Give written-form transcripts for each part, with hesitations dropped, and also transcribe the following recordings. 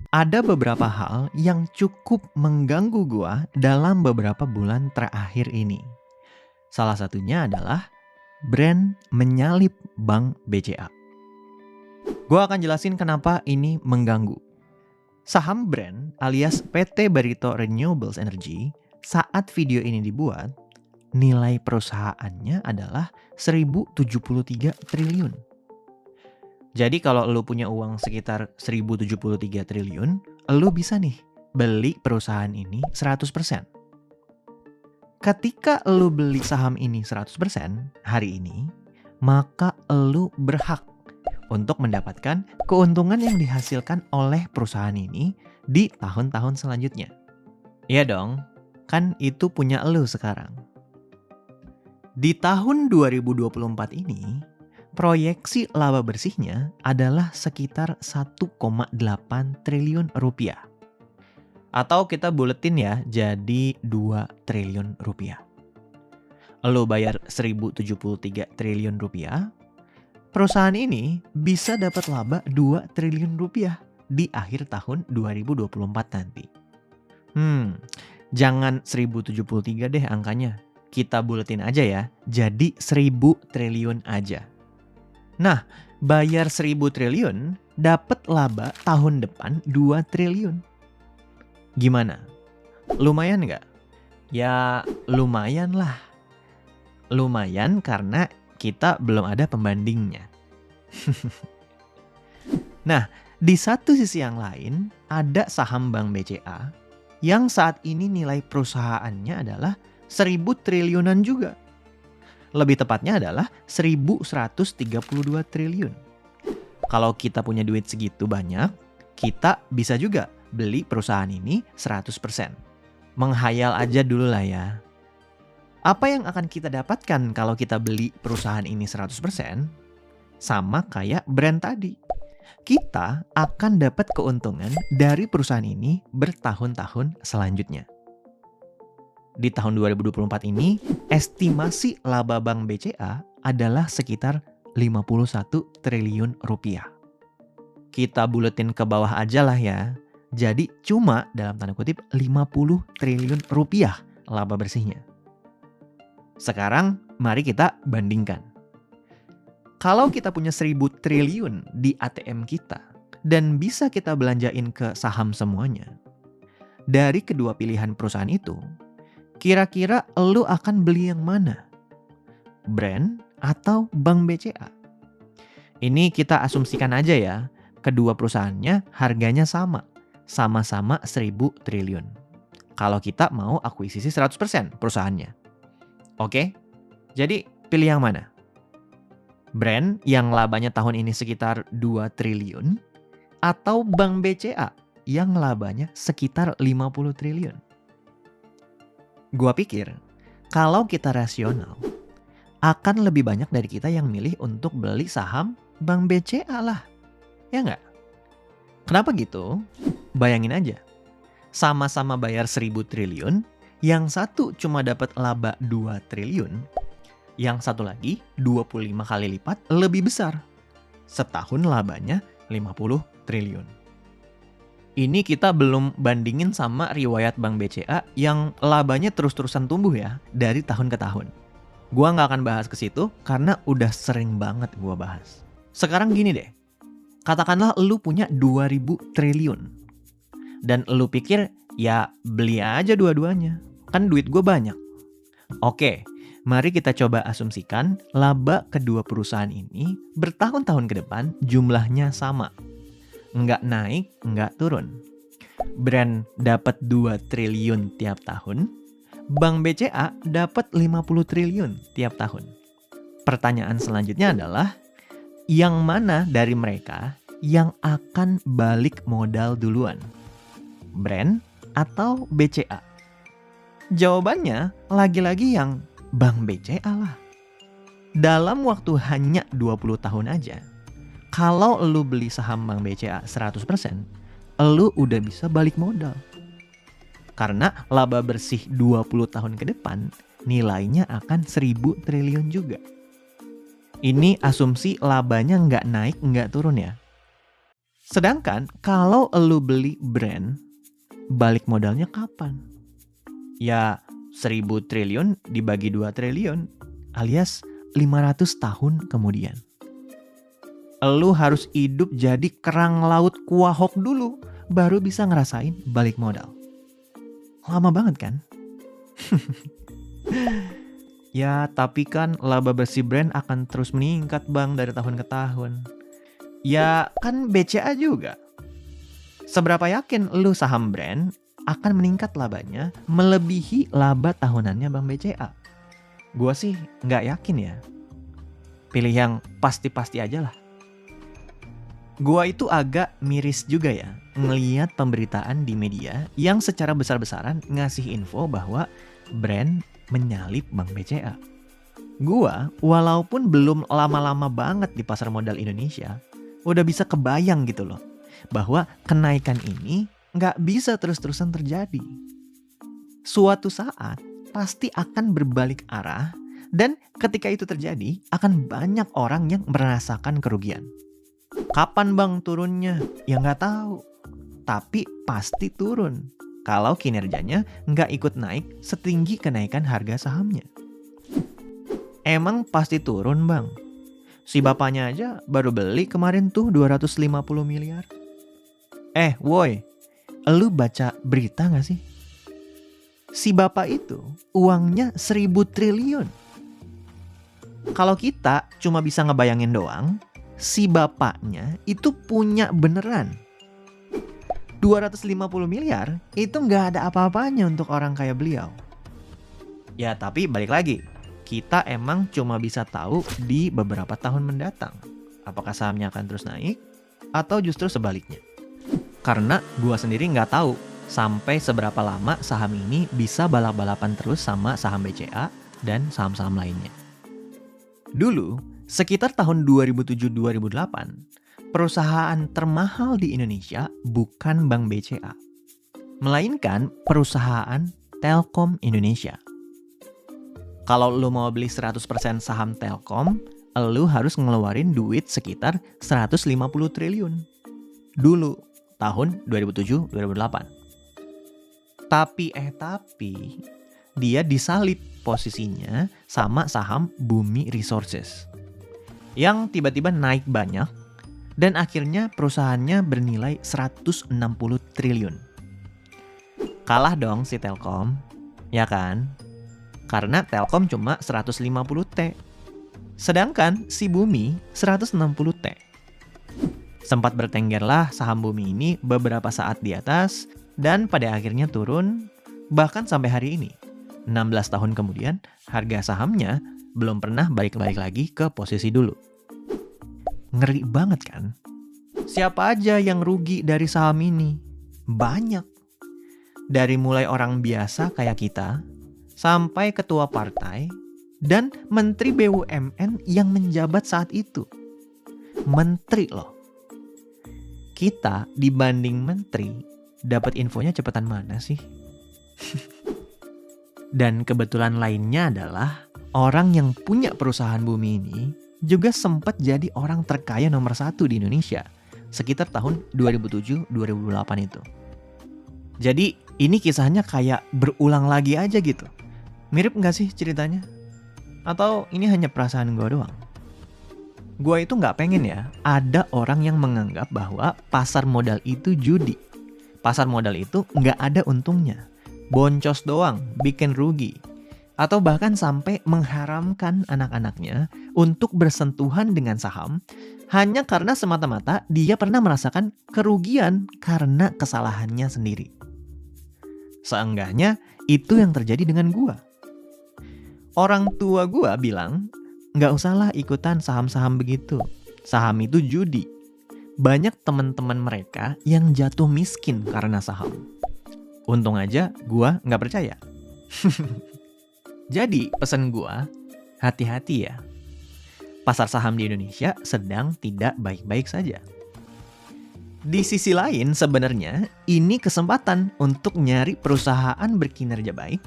Ada beberapa hal yang cukup mengganggu gua dalam beberapa bulan terakhir ini. Salah satunya adalah brand menyalip Bank BCA. Gua akan jelasin kenapa ini mengganggu. Saham brand alias PT Barito Renewables Energy saat video ini dibuat, nilai perusahaannya adalah 1.073 triliun. Jadi kalau lu punya uang sekitar 1.073 triliun, lu bisa nih beli perusahaan ini 100%. Ketika lu beli saham ini 100% hari ini, maka lu berhak untuk mendapatkan keuntungan yang dihasilkan oleh perusahaan ini di tahun-tahun selanjutnya. Iya dong, kan itu punya lu sekarang. Di tahun 2024 ini, proyeksi laba bersihnya adalah sekitar 1,8 triliun rupiah. Atau kita buletin ya, jadi 2 triliun rupiah. Lo bayar 1.073 triliun rupiah, perusahaan ini bisa dapat laba 2 triliun rupiah di akhir tahun 2024 nanti. Jangan 1.073 deh angkanya. Kita buletin aja ya, jadi 1.000 triliun aja. Nah, bayar 1.000 triliun, dapat laba tahun depan 2 triliun. Gimana? Lumayan nggak? Ya, lumayan lah. Lumayan karena kita belum ada pembandingnya. Nah, di satu sisi yang lain, ada saham Bank BCA yang saat ini nilai perusahaannya adalah 1.000 triliunan juga. Lebih tepatnya adalah 1.132 triliun. Kalau kita punya duit segitu banyak, kita bisa juga beli perusahaan ini 100%. Menghayal aja dulu lah ya. Apa yang akan kita dapatkan kalau kita beli perusahaan ini 100%? Sama kayak brand tadi. Kita akan dapat keuntungan dari perusahaan ini bertahun-tahun selanjutnya. Di tahun 2024 ini, estimasi laba Bank BCA adalah sekitar 51 triliun rupiah. Kita buletin ke bawah aja lah ya. Jadi cuma dalam tanda kutip 50 triliun rupiah laba bersihnya. Sekarang mari kita bandingkan. Kalau kita punya 1.000 triliun di ATM kita dan bisa kita belanjain ke saham semuanya, dari kedua pilihan perusahaan itu, kira-kira lu akan beli yang mana? Brand atau Bank BCA? Ini kita asumsikan aja ya, kedua perusahaannya harganya sama-sama 1.000 triliun. Kalau kita mau akuisisi 100% perusahaannya. Oke? Jadi pilih yang mana? Brand yang labanya tahun ini sekitar 2 triliun atau Bank BCA yang labanya sekitar 50 triliun? Gua pikir, kalau kita rasional, akan lebih banyak dari kita yang milih untuk beli saham Bank BCA lah. Ya nggak? Kenapa gitu? Bayangin aja. Sama-sama bayar 1.000 triliun, yang satu cuma dapat laba 2 triliun, yang satu lagi 25 kali lipat lebih besar. Setahun labanya 50 triliun. Ini kita belum bandingin sama riwayat Bank BCA yang labanya terus-terusan tumbuh ya, dari tahun ke tahun. Gua nggak akan bahas ke situ karena udah sering banget gua bahas. Sekarang gini deh, katakanlah lu punya 2.000 triliun. Dan lu pikir ya beli aja dua-duanya, kan duit gue banyak. Oke, mari kita coba asumsikan laba kedua perusahaan ini bertahun-tahun ke depan jumlahnya sama. Nggak naik, nggak turun. Brand dapat 2 triliun tiap tahun, Bank BCA dapat 50 triliun tiap tahun. Pertanyaan selanjutnya adalah, yang mana dari mereka yang akan balik modal duluan? Brand atau BCA? Jawabannya lagi-lagi yang Bank BCA lah. Dalam waktu hanya 20 tahun aja, kalau lu beli saham Bank BCA 100%, lu udah bisa balik modal. Karena laba bersih 20 tahun ke depan, nilainya akan 1.000 triliun juga. Ini asumsi labanya nggak naik, nggak turun ya. Sedangkan kalau lu beli brand, balik modalnya kapan? Ya 1000 triliun dibagi 2 triliun alias 500 tahun kemudian. Lu harus hidup jadi kerang laut kuahok dulu baru bisa ngerasain balik modal. Lama banget kan? Ya tapi kan laba bersih brand akan terus meningkat bang dari tahun ke tahun. Ya kan BCA juga. Seberapa yakin lu saham brand akan meningkat labanya melebihi laba tahunannya Bank BCA? Gua sih nggak yakin ya. Pilih yang pasti-pasti aja lah. Gua itu agak miris juga ya ngeliat pemberitaan di media yang secara besar-besaran ngasih info bahwa brand menyalip Bank BCA. Gua walaupun belum lama-lama banget di pasar modal Indonesia, udah bisa kebayang gitu loh bahwa kenaikan ini nggak bisa terus-terusan terjadi. Suatu saat pasti akan berbalik arah dan ketika itu terjadi akan banyak orang yang merasakan kerugian. Kapan bang turunnya? Ya nggak tahu. Tapi pasti turun kalau kinerjanya nggak ikut naik setinggi kenaikan harga sahamnya. Emang pasti turun bang. Si bapaknya aja baru beli kemarin tuh 250 miliar. Woi, lu baca berita gak sih? Si bapak itu uangnya 1000 triliun. Kalau kita cuma bisa ngebayangin doang, si bapaknya itu punya beneran. 250 miliar itu gak ada apa-apanya untuk orang kaya beliau. Ya tapi balik lagi, kita emang cuma bisa tahu di beberapa tahun mendatang. Apakah sahamnya akan terus naik atau justru sebaliknya. Karena gua sendiri nggak tahu sampai seberapa lama saham ini bisa balap-balapan terus sama saham BCA dan saham-saham lainnya. Dulu, sekitar tahun 2007-2008, perusahaan termahal di Indonesia bukan Bank BCA, melainkan perusahaan Telkom Indonesia. Kalau lu mau beli 100% saham Telkom, lu harus ngeluarin duit sekitar 150 triliun. Dulu, tahun 2007-2008. Tapi dia disalip posisinya sama saham Bumi Resources yang tiba-tiba naik banyak dan akhirnya perusahaannya bernilai 160 triliun. Kalah dong si Telkom, ya kan? Karena Telkom cuma 150 T. Sedangkan si Bumi 160 T. Sempat bertenggerlah saham Bumi ini beberapa saat di atas dan pada akhirnya turun bahkan sampai hari ini. 16 tahun kemudian harga sahamnya belum pernah balik-balik lagi ke posisi dulu. Ngeri banget kan? Siapa aja yang rugi dari saham ini? Banyak. Dari mulai orang biasa kayak kita sampai ketua partai dan menteri BUMN yang menjabat saat itu. Menteri loh. Kita dibanding menteri dapat infonya cepetan mana sih? Dan kebetulan lainnya adalah orang yang punya perusahaan Bumi ini juga sempat jadi orang terkaya nomor 1 di Indonesia sekitar tahun 2007-2008 itu. Jadi ini kisahnya kayak berulang lagi aja gitu. Mirip gak sih ceritanya? Atau ini hanya perasaan gue doang? Gue itu gak pengen ya ada orang yang menganggap bahwa pasar modal itu judi. Pasar modal itu gak ada untungnya. Boncos doang, bikin rugi. Atau bahkan sampai mengharamkan anak-anaknya untuk bersentuhan dengan saham hanya karena semata-mata dia pernah merasakan kerugian karena kesalahannya sendiri. Seenggaknya itu yang terjadi dengan gue. Orang tua gue bilang, nggak usahlah ikutan saham-saham begitu. Saham itu judi. Banyak teman-teman mereka yang jatuh miskin karena saham. Untung aja gue nggak percaya. Jadi pesan gue, hati-hati ya. Pasar saham di Indonesia sedang tidak baik-baik saja. Di sisi lain sebenarnya ini kesempatan untuk nyari perusahaan berkinerja baik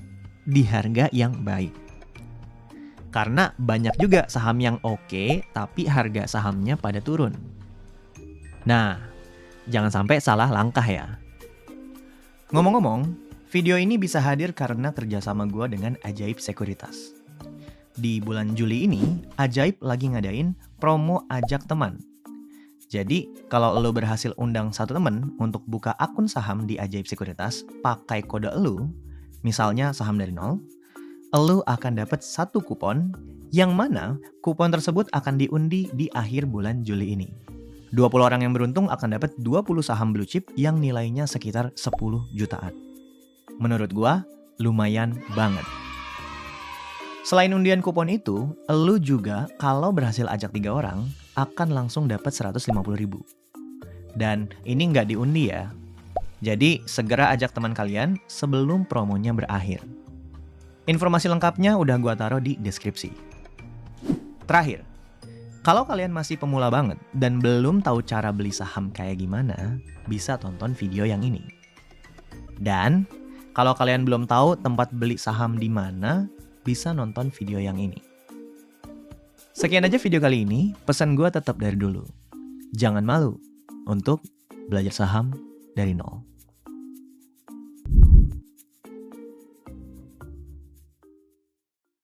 di harga yang baik. Karena banyak juga saham yang oke tapi harga sahamnya pada turun. Nah, Jangan sampai salah langkah ya. Ngomong-ngomong, video ini bisa hadir karena kerjasama gue dengan Ajaib Sekuritas. Di bulan Juli ini, Ajaib lagi ngadain promo ajak teman. Jadi, kalau lo berhasil undang satu temen untuk buka akun saham di Ajaib Sekuritas pakai kode lo, misalnya saham dari nol, lo akan dapat satu kupon, yang mana kupon tersebut akan diundi di akhir bulan Juli ini. 20 orang yang beruntung akan dapat 20 saham blue chip yang nilainya sekitar 10 jutaan. Menurut gua, lumayan banget. Selain undian kupon itu, lu juga kalau berhasil ajak 3 orang, akan langsung dapat 150.000. Dan ini nggak diundi ya. Jadi segera ajak teman kalian sebelum promonya berakhir. Informasi lengkapnya udah gua taruh di deskripsi. Terakhir, kalau kalian masih pemula banget dan belum tahu cara beli saham kayak gimana, bisa tonton video yang ini. Dan kalau kalian belum tahu tempat beli saham di mana, bisa nonton video yang ini. Sekian aja video kali ini, pesan gue tetap dari dulu. Jangan malu untuk belajar saham dari nol.